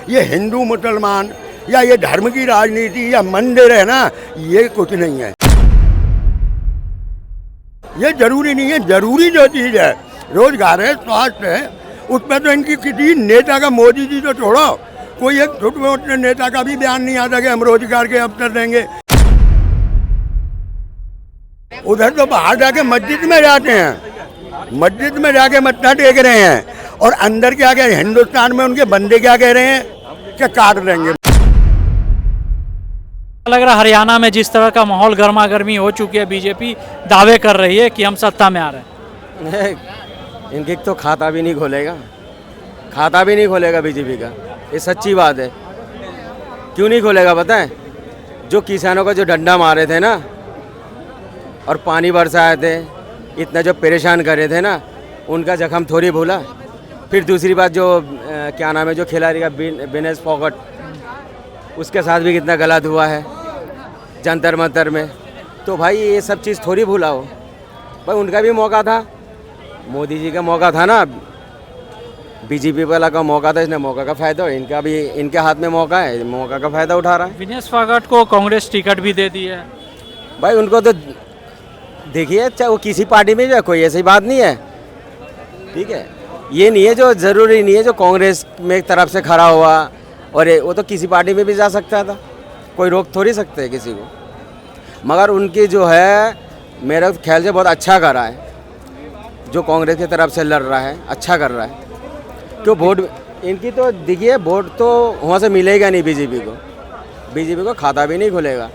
ये हिंदू मुसलमान या ये धर्म की राजनीति या मंदिर है ना, ये कुछ नहीं है। ये जरूरी नहीं है। जरूरी जो चीज़ है रोजगार है, स्वास्थ्य है, उसमें तो इनकी किसी नेता का, मोदी जी तो छोड़ो, कोई एक छोटे मोटे नेता का भी बयान नहीं आता कि हम रोजगार के अवसर देंगे। उधर तो बाहर जाके मस्जिद में जाते हैं, मस्जिद में जाके मत्था टेक रहे हैं, और अंदर क्या कह रहे हैं, हिंदुस्तान में उनके बंदे क्या कह रहे हैं कि काट देंगे। लग रहा हरियाणा में जिस तरह का माहौल गर्मा गर्मी हो चुकी है, बीजेपी दावे कर रही है कि हम सत्ता में आ रहे हैं। इनके तो खाता भी नहीं खोलेगा, खाता भी नहीं खोलेगा बीजेपी का, ये सच्ची बात है। क्यों नहीं खोलेगा पता है? जो किसानों का जो डंडा मारे थे ना, और पानी बरसाए थे, इतना जो परेशान करे थे ना, उनका जख्म थोड़ी भूला। फिर दूसरी बात जो क्या नाम है, जो खिलाड़ी का विनेश फोगाट, उसके साथ भी कितना गलत हुआ है जंतर मंतर में। तो भाई ये सब चीज़ थोड़ी भूला हो भाई, उनका भी मौका था, मोदी जी का मौका था ना, बीजेपी वाला का मौका था, इसने मौका का फ़ायदा हो, इनका भी, इनके हाथ में मौका है, मौका का फ़ायदा उठा रहा है। विनेश फोगाट को कांग्रेस टिकट भी दे दी है भाई, उनको तो देखिए, चाहे वो किसी पार्टी में जाए, कोई ऐसी बात नहीं है, ठीक है। ये नहीं है, जो ज़रूरी नहीं है जो कांग्रेस में एक तरफ से खड़ा हुआ, और वो तो किसी पार्टी में भी जा सकता था, कोई रोक थोड़ी सकते है किसी को। मगर उनकी जो है, मेरे ख्याल से बहुत अच्छा कर रहा है, जो कांग्रेस की तरफ से लड़ रहा है, अच्छा कर रहा है। क्यों वोट इनकी तो देखिए, वोट तो वहाँ से मिलेगा नहीं बीजेपी को खाता भी नहीं खुलेगा।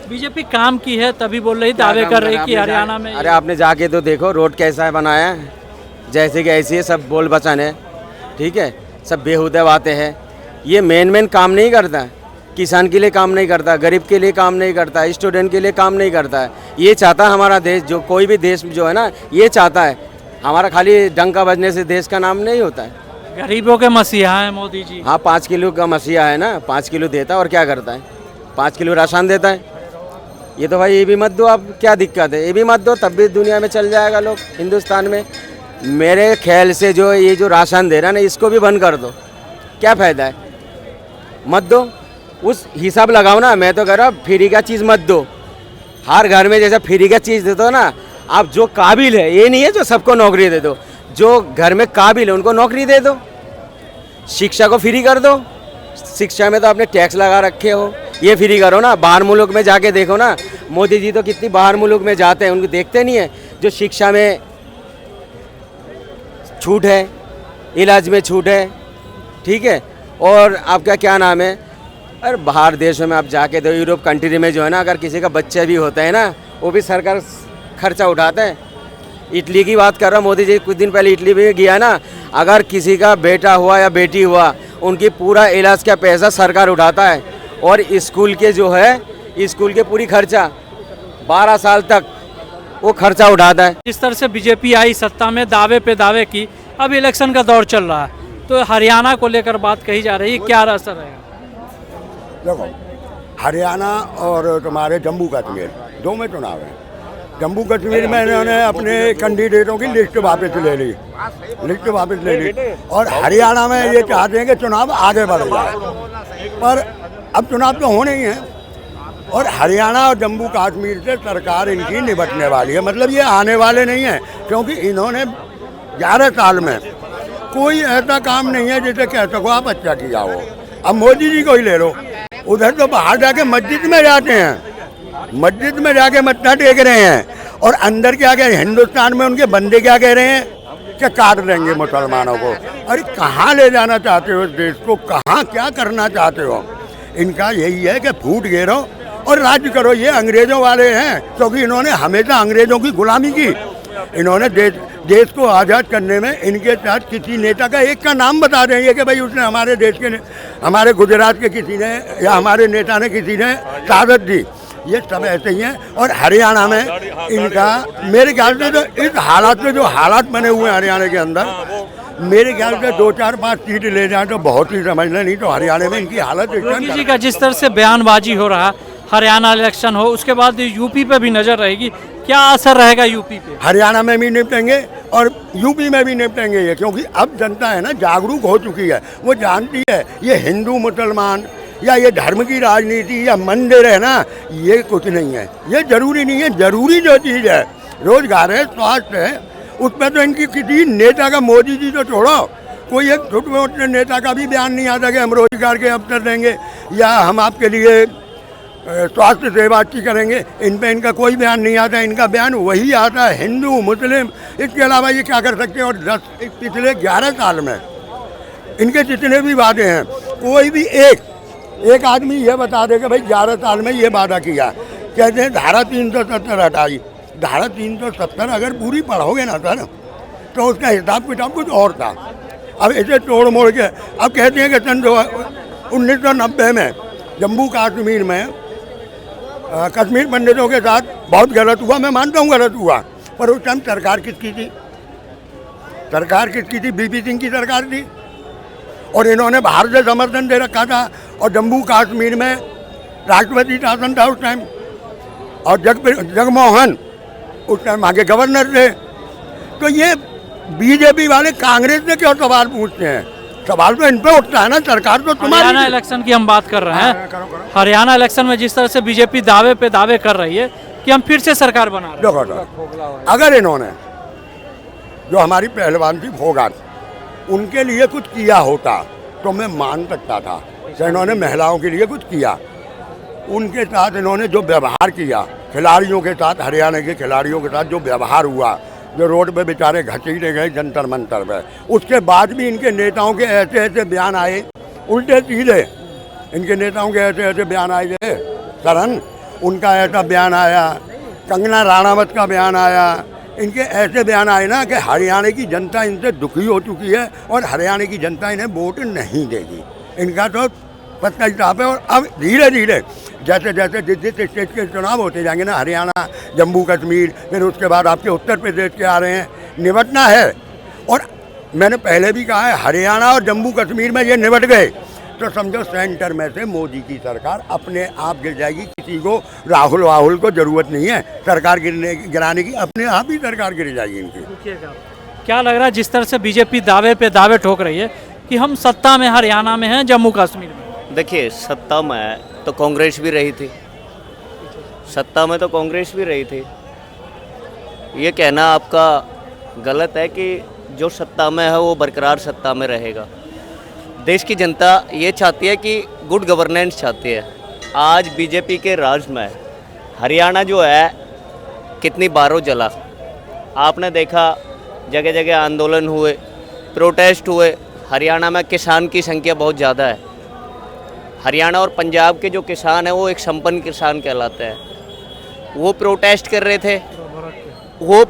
बीजेपी काम की है तभी बोल रही, दावे कर रही कि हरियाणा में। अरे आपने जाके तो देखो रोड कैसा है बनाया है, जैसे कि ऐसी है, सब बोल बचन है, ठीक है, सब बेहुदा बातें हैं। ये मेन काम नहीं करता है, किसान के लिए काम नहीं करता, गरीब के लिए काम नहीं करता, स्टूडेंट के लिए काम नहीं करता है। ये चाहता है हमारा देश, जो कोई भी देश जो है ना, ये चाहता है हमारा, खाली डंका बजने से देश का नाम नहीं होता है। गरीबों के मसीहा है मोदी जी। हाँ, 5 किलो का मसीहा है ना, 5 किलो देता है, और क्या करता है, 5 किलो राशन देता है। ये तो भाई ये भी मत दो, अब क्या दिक्कत है, ये भी मत दो, तब भी दुनिया में चल जाएगा लोग, हिंदुस्तान में। मेरे ख्याल से जो ये जो राशन दे रहा है ना, इसको भी बंद कर दो, क्या फ़ायदा है, मत दो, उस हिसाब लगाओ ना। मैं तो कह रहा हूँ फ्री का चीज़ मत दो, हर घर में जैसा फ्री का चीज़ देते हो ना, आप जो काबिल है, ये नहीं है जो सबको नौकरी दे दो, जो घर में काबिल है उनको नौकरी दे दो। शिक्षा को फ्री कर दो, शिक्षा में तो आपने टैक्स लगा रखे हो, ये फ्री करो ना। बाहर मुल्क में जाके देखो ना, मोदी जी तो कितनी बाहर मुल्क में जाते हैं, उनको देखते नहीं है जो शिक्षा में छूट है, इलाज में छूट है, ठीक है। और आपका क्या नाम है, अरे बाहर देशों में आप जाके दो, यूरोप कंट्री में जो है ना, अगर किसी का बच्चा भी होता है ना, वो भी सरकार खर्चा उठाता है। इटली की बात कर रहा हूँ, मोदी जी कुछ दिन पहले इटली में गया ना, अगर किसी का बेटा हुआ या बेटी हुआ, उनकी पूरा इलाज का पैसा सरकार उठाता है, और स्कूल के जो है, स्कूल के पूरी खर्चा 12 साल तक वो खर्चा उठाता है। जिस तरह से बीजेपी आई सत्ता में, दावे पे दावे की, अब इलेक्शन का दौर चल रहा है, तो हरियाणा को लेकर बात कही जा रही है, क्या असर रहेगा? देखो, हरियाणा और तुम्हारे जम्मू कश्मीर दो में चुनाव है। जम्मू कश्मीर में इन्होंने अपने कैंडिडेटों की लिस्ट वापस ले ली, और हरियाणा में ये चाहते हैं कि चुनाव आगे बढ़ जाए, पर अब चुनाव तो होने ही है, और हरियाणा और जम्मू कश्मीर से सरकार इनकी निपटने वाली है। मतलब ये आने वाले नहीं है, क्योंकि इन्होंने 11 साल में कोई ऐसा काम नहीं है जिसे कह सको आप अच्छा किया हो। अब मोदी जी को ही ले लो, उधर तो बाहर जाके मस्जिद में जाते हैं, मस्जिद में जाके मत्था टेक रहे हैं, और अंदर क्या कह रहे हैं, हिंदुस्तान में उनके बंदे क्या कह रहे हैं कि काट देंगे मुसलमानों को। अरे कहाँ ले जाना चाहते हो इस देश को, कहाँ क्या करना चाहते हो? इनका यही है कि फूट गिरो और राज्य करो। ये अंग्रेजों वाले हैं, क्योंकि इन्होंने हमेशा अंग्रेजों की गुलामी की। इन्होंने देश को आज़ाद करने में इनके साथ किसी नेता का एक का नाम बता रहे हैं कि भाई उसने हमारे देश के, हमारे गुजरात के किसी ने, या हमारे नेता ने किसी ने शहादत दी। ये सब ऐसे ही हैं। और हरियाणा में इनका मेरे ख्याल से तो इस हालात में जो हालात बने हुए हैं हरियाणा के अंदर, मेरे ख्याल से 2, 4, 5 सीट ले जाए तो बहुत ही समझना, नहीं तो हरियाणा में इनकी हालत। योगी जी का जिस तरह से बयानबाजी हो रहा, हरियाणा इलेक्शन हो, उसके बाद यूपी पे भी नजर रहेगी, क्या असर रहेगा यूपी पे? हरियाणा में भी निपटेंगे और यूपी में भी निपटेंगे ये, क्योंकि अब जनता है ना जागरूक हो चुकी है, वो जानती है ये हिंदू मुसलमान या ये धर्म की राजनीति या मंदिर है ना, ये कुछ नहीं है, ये जरूरी नहीं है। जरूरी जो चीज़ है रोजगार है, स्वास्थ्य है, उसमें तो इनकी किसी नेता का, मोदी जी तो छोड़ो, कोई एक छोटे मोटे नेता का भी बयान नहीं आता कि हम रोजगार के अवसर देंगे या हम आपके लिए स्वास्थ्य सेवा अच्छी करेंगे। इन पे इनका कोई बयान नहीं आता। इनका बयान वही आता है हिंदू मुस्लिम, इसके अलावा ये क्या कर सकते हैं। और पिछले 11 साल में इनके जितने भी वादे हैं, कोई भी एक आदमी ये बता देगा भाई 11 साल में ये वादा किया। कहते हैं धारा 370 हटाई। धारा 370 अगर पूरी पढ़ोगे ना सर, तो उसका हिसाब किताब कुछ और था। अब इसे तोड़ मोड़ के अब कहते हैं कि सन 1990 में जम्मू कश्मीर में कश्मीर पंडितों के साथ बहुत गलत हुआ। मैं मानता हूँ गलत हुआ, पर उस टाइम सरकार किसकी थी? सरकार किसकी थी? बीपी सिंह की सरकार थी, और इन्होंने बाहर से समर्थन दे रखा था। और जम्मू कश्मीर में राष्ट्रपति शासन था उस टाइम, और जगमोहन उस टाइम आगे गवर्नर थे। तो ये बीजेपी वाले कांग्रेस से क्यों सवाल पूछते हैं? सवाल तो इन पे उठता है ना, सरकार तो तुम्हारी। हरियाणा इलेक्शन की हम बात कर रहे हैं। हरियाणा इलेक्शन में जिस तरह से बीजेपी दावे पे दावे कर रही है कि हम फिर से सरकार बना रहे हैं। देखो, अगर इन्होंने जो हमारी पहलवान थी फोगाट, उनके लिए कुछ किया होता तो मैं मान सकता था कि इन्होंने महिलाओं के लिए कुछ किया। उनके साथ इन्होंने जो व्यवहार किया, खिलाड़ियों के साथ, हरियाणा के खिलाड़ियों के साथ जो व्यवहार हुआ, जो रोड पे बेचारे घसीटे गए जंतर मंतर पे, उसके बाद भी इनके नेताओं के ऐसे ऐसे बयान आए उल्टे सीधे। इनके नेताओं के ऐसे ऐसे बयान आए थे, सरन उनका ऐसा बयान आया, कंगना राणावत का बयान आया, इनके ऐसे बयान आए ना कि हरियाणा की जनता इनसे दुखी हो चुकी है और हरियाणा की जनता इन्हें वोट नहीं देगी। इनका तो पक्का हिसाब है। और अब धीरे धीरे जैसे जैसे जिस स्टेट के चुनाव होते जाएंगे ना, हरियाणा, जम्मू कश्मीर, फिर उसके बाद आपके उत्तर प्रदेश के आ रहे हैं, निपटना है। और मैंने पहले भी कहा है, हरियाणा और जम्मू कश्मीर में ये निपट गए तो समझो सेंटर में से मोदी की सरकार अपने आप गिर जाएगी। किसी को राहुल को जरूरत नहीं है सरकार गिराने की, अपने आप ही सरकार गिर जाएगी इनकी। क्या लग रहा है जिस तरह से बीजेपी दावे पे दावे ठोक रही है कि हम सत्ता में हरियाणा में हैं, जम्मू कश्मीर में? देखिए, सत्ता में तो कांग्रेस भी रही थी, सत्ता में तो कांग्रेस भी रही थी। ये कहना आपका गलत है कि जो सत्ता में है वो बरकरार सत्ता में रहेगा। देश की जनता ये चाहती है कि गुड गवर्नेंस चाहती है। आज बीजेपी के राज में हरियाणा जो है कितनी बारों जला। आपने देखा जगह जगह आंदोलन हुए, प्रोटेस्ट हुए। हरियाणा में किसान की संख्या बहुत ज़्यादा है। हरियाणा और पंजाब के जो किसान हैं वो एक संपन्न किसान कहलाते हैं। वो प्रोटेस्ट कर रहे थे, वो